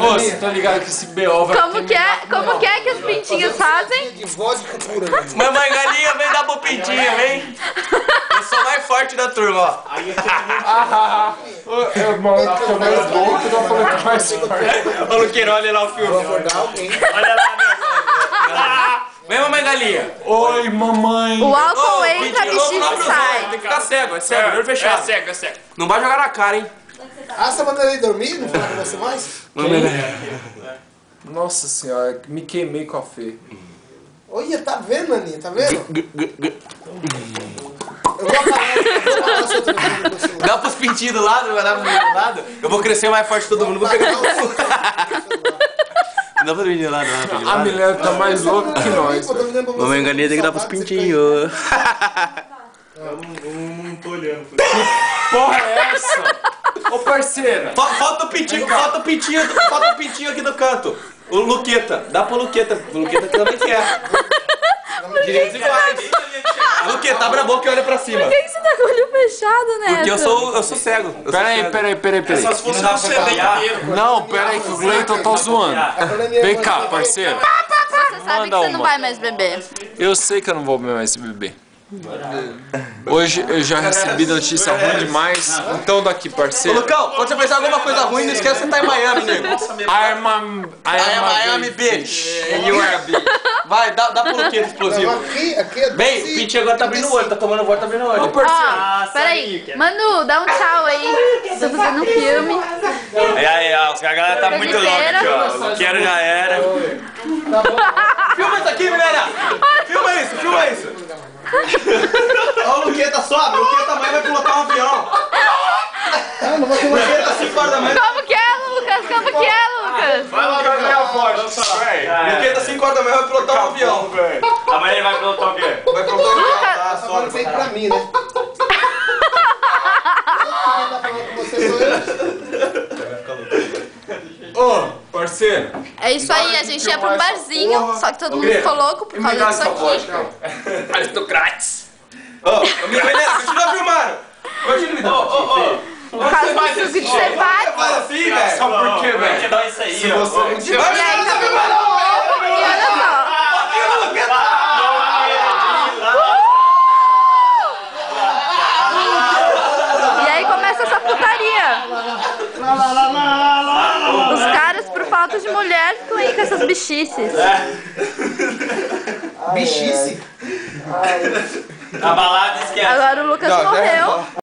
Ô, você tá ligado que esse B.O. vai Como que é que os pintinhos fazem? De vodka pura, né? Mamãe galinha, vem dar pro pintinho, vem. Eu sou o mais forte da turma, ó. Irmão, eu sou mais louco, eu falei que mais forte. Ô, Luqueiro, olha lá o filme. Vou acordar alguém. Olha lá, meu. Vem, mamãe galinha. Oi, mamãe. O álcool Ô, entra, pintinho louco, não bichinho abre os olhos, sai. tem que ficar cego, é cego, olho fechado. É cego. Não vai jogar na cara, hein. Ah, você mandou ele dormir? Não fala com você mais? Nossa senhora, me queimei com a Fê. Olha, tá vendo, Aninha? Tá vendo? Eu vou apagar seu telefone com você. Dá pros pintinhos do lado, vai dar pro pintinho do lado. Eu vou crescer mais forte que todo mundo, vou pegar o Apagar o Não dá pro pintinho do lado, não. A Milena tá mais louca que nós. Mamãe galinha tem que dar pros pintinhos. Eu não tô olhando. Porra é essa? Ô, parceira. Falta o pintinho aqui do canto. O Luqueta, dá pro Luqueta. O Luqueta também quer. Direitos iguais. Luqueta, abre a boca e olha pra cima. Por que você tá com o olho fechado, né? Porque eu sou cego. Peraí. Só se fosse um CD inteiro. Não, peraí, que o Cleiton tá zoando. Vem cá, parceiro. Você sabe que Manda você não uma. vai mais beber. Eu sei que eu não vou mais beber. Hoje eu já recebi notícia ruim demais. Então daqui, Ô, parceiro. Lucão, quando você pensar alguma coisa ruim, não esquece que você tá em Miami, nego. I am bitch. You are a bitch. Vai, dá pro Luqueta explosivo. Aqui é Bem, o pintinho agora tá abrindo o olho, tá tomando voz, tá abrindo o olho. Ó, peraí. Manu, dá um tchau aí. Tô fazendo um filme. E aí, ó, a galera tá muito louca aqui, ó. O Quero já era. Filma isso aqui, galera! Filma isso! Ó o Luqueta, sobe! O Luqueta amanhã vai pilotar um avião! não vou tomar. Luqueta, 5 horas da manhã. Como que é, Lucas? Como que é, Lucas? Vai lá, Gabriel, pode. Luqueta, 5 horas da manhã vai pilotar um avião! Amanhã ele vai pilotar o quê? Vai pilotar um avião, tá? Tá falando Sobe! feito pra mim, né? Quem tá falando com você sou eu. Ô, parceiro. É isso aí, a gente ia pra um barzinho, só que todo mundo ficou louco por causa disso aqui. Aristocrates. Ô, Milena, continua filmando! Continua! Por causa disso que você vai. Faz assim, velho! Só por quê, velho? Te dá isso aí, ó. E aí tá filmando ovo, e olha só. E aí começa essa putaria. Os caras, por falta de mulher, ficam aí com essas bichices. Bichice. A balada esquece. Agora o Lucas morreu.